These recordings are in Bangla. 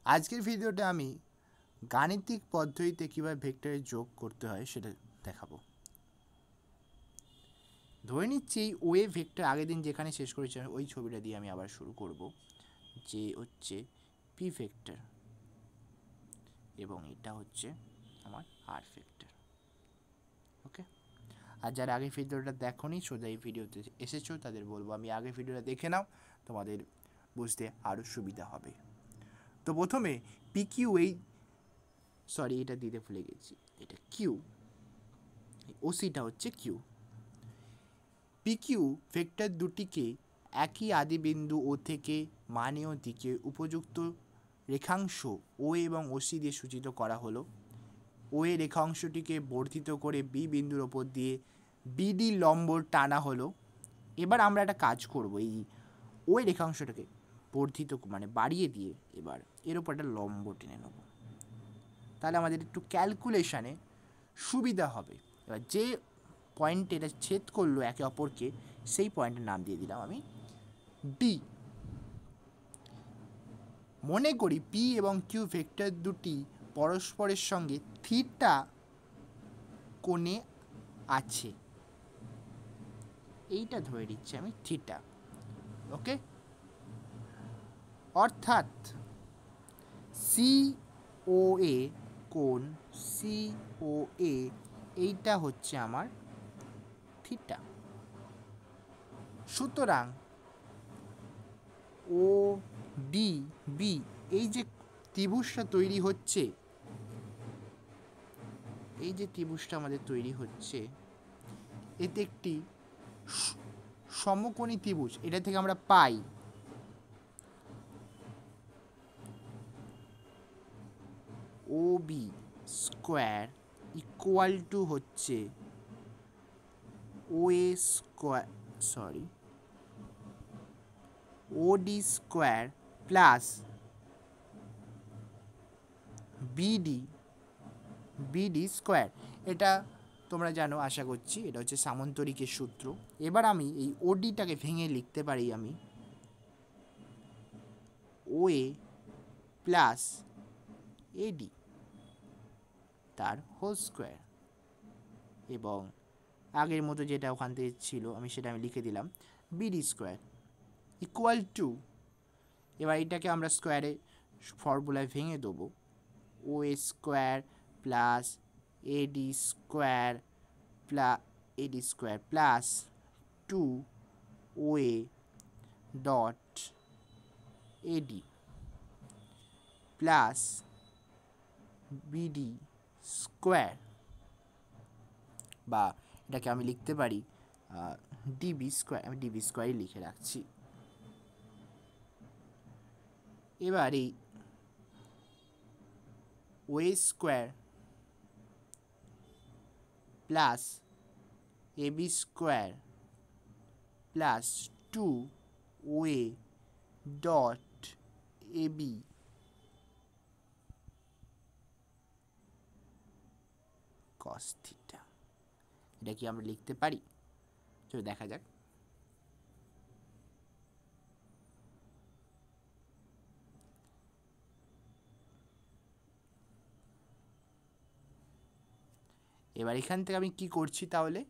আজকের ভিডিওতে আমি গাণিতিক পদ্ধতিতে কীভাবে ভেক্টরে যোগ করতে হয় সেটা দেখাবো। ধরে নিচ্ছি এই ওয়ে ভেক্টর আগের দিন যেখানে শেষ করেছিলাম ওই ছবিটা দিয়ে আমি আবার শুরু করব, যে হচ্ছে পি ভেক্টর এবং এটা হচ্ছে আমার আর ভেক্টর। ওকে, আর যারা আগের ভিডিওটা দেখোনি সোজা এই ভিডিওতে এসেছো তাদের বলবো আমি আগের ভিডিওটা দেখে নাও, তোমাদের বুঝতে আরও সুবিধা হবে। তো প্রথমে পি কিউ এটা দিতে ভুলে গেছি, এটা কিউ, ওসিটা হচ্ছে কিউ। পিকিউ ভেক্টর দুটিকে একই আদিবিন্দু ও থেকে মানীয় দিকে উপযুক্ত রেখাংশ ও এবং ওসি দিয়ে সূচিত করা হলো। ও এ রেখাংশটিকে বর্ধিত করে বি বিন্দুর ওপর দিয়ে বিডি লম্ব টানা হলো। এবার আমরা একটা কাজ করব, এই ও এ রেখাংশটাকে বর্ধিত মানে বাড়িয়ে দিয়ে এবার এর ওপর একটা লম্ব টেনে নেব, তাহলে আমাদের একটু ক্যালকুলেশানে সুবিধা হবে। এবার যে পয়েন্টে এটা ছেদ করলো একে অপরকে সেই পয়েন্টের নাম দিয়ে দিলাম আমি ডি। মনে করি পি এবং কিউ ভেক্টর দুটি পরস্পরের সঙ্গে থিটা কোণে আছে, এইটা ধরে নিচ্ছি আমি থিটা। ওকে, অর্থাৎ সি ও এ কোণ সি ও এ এইটা হচ্ছে আমার থিটা। সুতরাং ও ডি বি এই যে ত্রিভুজটা তৈরি হচ্ছে, এই যে ত্রিভুজটা আমাদের তৈরি হচ্ছে এতে একটি সমকোণী ত্রিভুজ, এটা থেকে আমরা পাই O B square equal to হচ্ছে O A square O D square plus BD square. এটা তোমরা জানো আশা করছি, এটা হচ্ছে সামন্তরিকের সূত্র। এবার আমি এই ওডিটাকে ভেঙে লিখতে পারি আমি ও এ প্লাস এডি তার হোল স্কোয়ার, এবং আগের মতো যেটা ওখান থেকে ছিল আমি সেটা লিখে দিলাম বিডি স্কোয়ার ইকুয়াল টু, এবার এটাকে আমরা স্কোয়ারে ফর্মুলায় ভেঙে দেবো O A square plus AD square plus 2 O A dot AD plus BD square, বা এটাকে আমি লিখতে পারি ডিবি স্কোয়ার, আমি ডিবি স্কোয়ারই লিখে রাখছি। এবার এই O square plus AB square plus 2 O A dot AB cos theta, এটা কি আমরা লিখতে পারি? চলো দেখা যাক। এবার এখান থেকে আমি কি করছি, তাহলে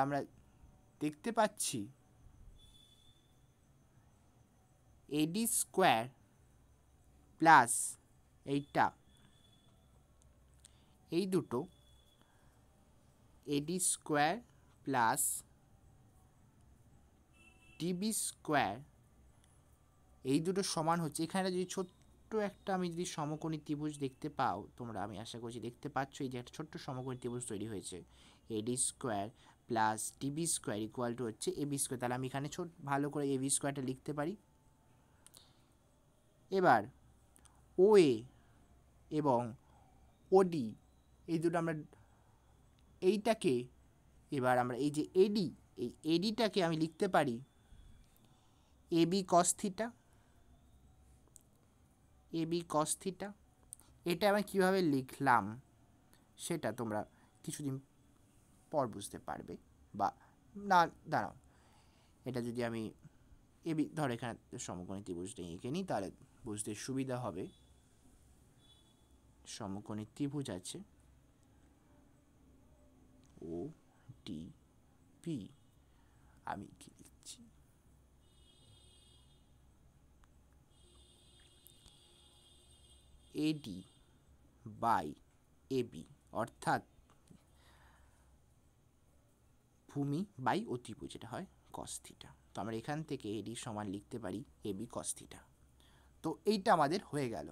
আমরা দেখতে পাচ্ছি এডি স্কোয়ার প্লাস এইটা, এই দুটো এডি স্কোয়ার প্লাস ডিবি স্কোয়ার এই দুটো সমান হচ্ছে, এখানে যদি ছোট্ট একটা আমি যদি সমকোণী ত্রিভুজ দেখতে পাও তোমরা, আমি আশা করছি দেখতে পাচ্ছ এই যে একটা ছোট্ট সমকোণী ত্রিভুজ তৈরি হয়েছে এডি square plus DB square equal to হচ্ছে এবি স্কোয়ার, তাহলে আমি এখানে ভালো করে এবি স্কোয়ারটা লিখতে পারি। এবার ও এ এবং ওডি এই দুটো আমরা এইটাকে, এবার আমরা এই যে এডি এই এডিটাকে আমি লিখতে পারি AB cos theta, AB cos theta. এটা আমি কীভাবে লিখলাম সেটা তোমরা কিছুদিন পর বুঝতে পারবে, বা না দাঁড়াও, এটা যদি আমি এবি, ধর এখানে সমকোণী ত্রিভুজটা এঁকে নিই, তাহলে বুঝতে সুবিধা হবে। সমকোণী ত্রিভুজ আছে ও ডি পি, আমি কি লিখছি, এডি বাই এবি, অর্থাৎ ভূমি বাই অতিভুজ, এটা হয় কস থিটা। তো আমরা এখান থেকে এডি সমান লিখতে পারি এবি কস থিটা। তো এইটা আমাদের হয়ে গেল।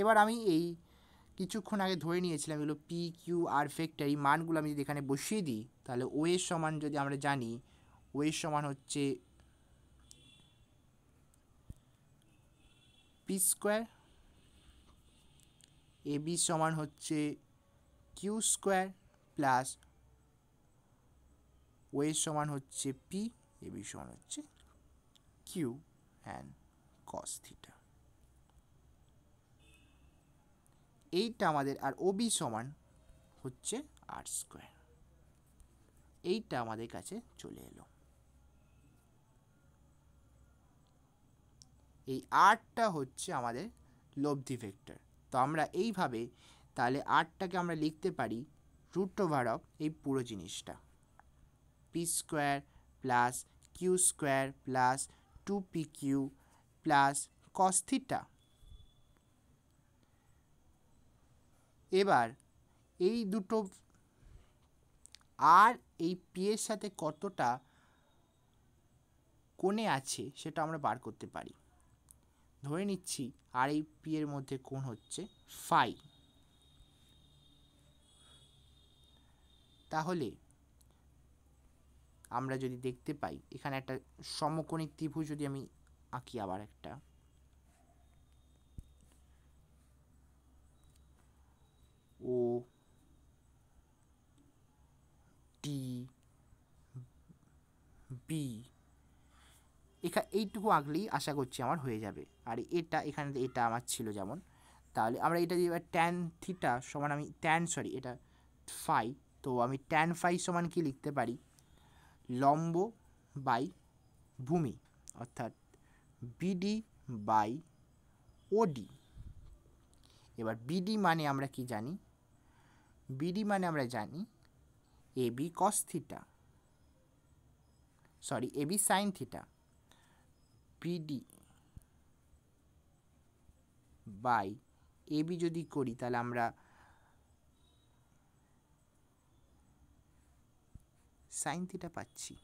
এবার আমি এই কিছুক্ষণ আগে ধরে নিয়েছিলাম এগুলো পি কিউ আর ভেক্টর, এই মানগুলো আমি যদি এখানে বসিয়ে দিই, তাহলে ও এর সমান যদি আমরা জানি, ও এর সমান হচ্ছে পি স্কোয়ার, এ বি সমান হচ্ছে কিউ স্কোয়ার প্লাস ও এর সমান হচ্ছে পি, এ বি সমান হচ্ছে কিউ অ্যান্ড কস থিটা। এইটা আমাদের, আর ও বি সমান হচ্ছে আর স্কোয়ার, এইটা আমাদের কাছে চলে এলো। এই আরটা হচ্ছে আমাদের লব্ধি ভেক্টর। তো আমরা এইভাবে তাহলে আরটাকে আমরা লিখতে পারি রুট ওভার অফ এই পুরো জিনিসটা, P square plus Q square plus 2pq plus cos theta. এবার এই দুটো আর এই পি এর সাথে কতটা কোণে আছে সেটা আমরা বার করতে পারি। ধরে নিচ্ছি আর এই পি এর মধ্যে কোণ হচ্ছে ফাই, তাহলে আমরা যদি দেখতে পাই এখানে একটা সমকোণী ত্রিভুজ যদি আমি আঁকি, আবার একটা ও টি বি, এইটুকু আঁকলেই আশা করছি আমার হয়ে যাবে। আর এটা এখানে এটা আমার ছিল যেমন, তাহলে আমরা এটা যদি এবার ট্যান থিটা সমান, আমি এটা ফাই, তো আমি ট্যান ফাই সমান কি লিখতে পারি, লম্ব বাই ভূমি, অর্থাৎ বিডি বাই ওডি। এবার বিডি মানে আমরা কি জানি, বিডি মানে আমরা জানি AB cos theta, sorry AB sine theta, BD by AB যদি করি তাহলে আমরা সাইন থিটা পাচ্ছি।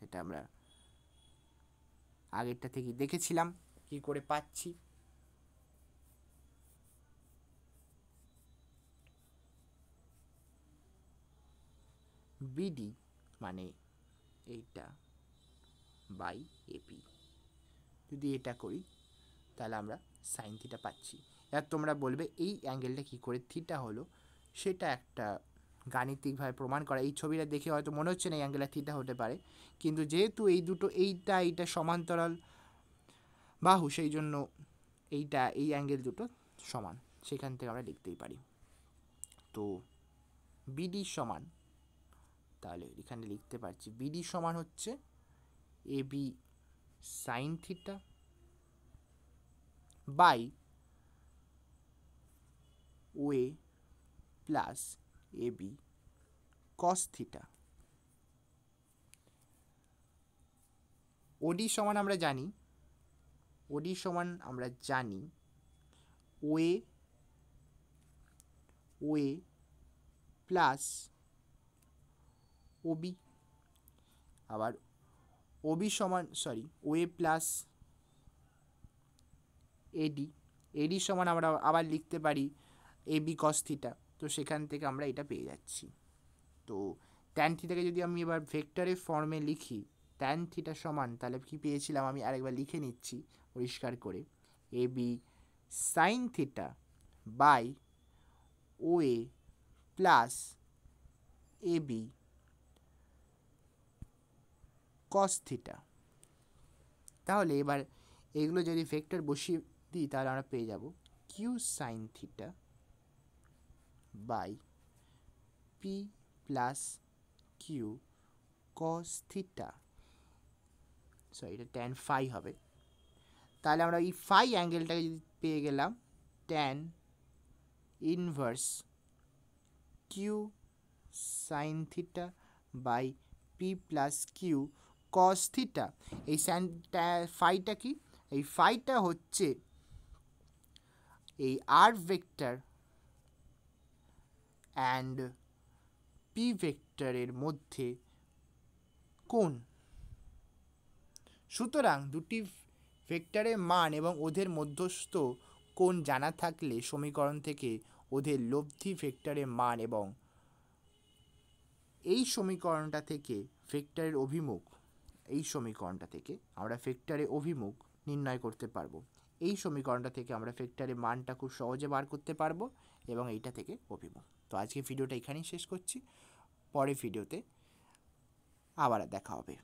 এটা আমরা আগেরটা থেকে দেখেছিলাম কি করে পাচ্ছি। বিডি মানে এইটা বাই এপি, যদি এটা করি তাহলে আমরা সাইন থিটা পাচ্ছি। এবার তোমরা বলবে এই অ্যাঙ্গেলটা কি করে থিটা হলো, সেটা একটা গাণিতিকভাবে প্রমাণ করা। এই ছবিটা দেখে হয়তো মনে হচ্ছে না এই অ্যাঙ্গেলটা থিটা হতে পারে, কিন্তু যেহেতু এই দুটো এইটা সমান্তরাল বাহু, সেই জন্য এই অ্যাঙ্গেল দুটো সমান, সেখান থেকে আমরা লিখতেই পারি। তো বিডি সমান, তাহলে এখানে লিখতে পারছি বিডি সমান হচ্ছে A B sine theta by OA plus A B cos theta. OD সমান আমরা জানি, ওএ প্লাস ওবি, আবার ওবি সমান ওএ প্লাস এডি সমান আমরা আবার লিখতে পারি এবি কস থিটা। তো সেখান থেকে আমরা এটা পেয়ে যাচ্ছি। তো ট্যান থিটাকে যদি আমি এবার ভেক্টরের ফর্মে লিখি, ট্যান থিটা সমান, তাহলে কি পেয়েছিলাম আমি আরেকবার লিখে নিচ্ছি পরিষ্কার করে, A B sine theta by OA plus A B cos theta. তাহলে এবার এগুলো যদি ভেক্টর বসিয়ে দিই তাহলে আমরা পেয়ে যাব Q sine theta by P plus Q cos theta, sorry এটা ট্যান ফাই হবে। তাহলে আমরা এই ফাই অ্যাঙ্গেলটাকে যদি পেয়ে গেলাম tan inverse Q sine theta by P plus Q cos theta. এই ফাইটা কি? এই ফাইটা হচ্ছে এই আর ভেক্টর অ্যান্ড পি ভেক্টরের মধ্যে কোণ। সুতরাং দুটি ভেক্টরের মান এবং ওদের মধ্যস্থ কোণ জানা থাকলে সমীকরণ থেকে ওদের লব্ধি ভেক্টরের মান এবং এই সমীকরণটা থেকে ভেক্টরের অভিমুখ, এই সমীকরণটা থেকে আমরা ভেক্টরের অভিমুখ নির্ণয় করতে পারবো। এই সমীকরণটা থেকে আমরা ভেক্টরের মানটা খুব সহজে বার করতে পারবো এবং এইটা থেকে অভিমুখ। তো আজকে ভিডিওটা এখানেই শেষ করছি, পরের ভিডিওতে আবার দেখা হবে।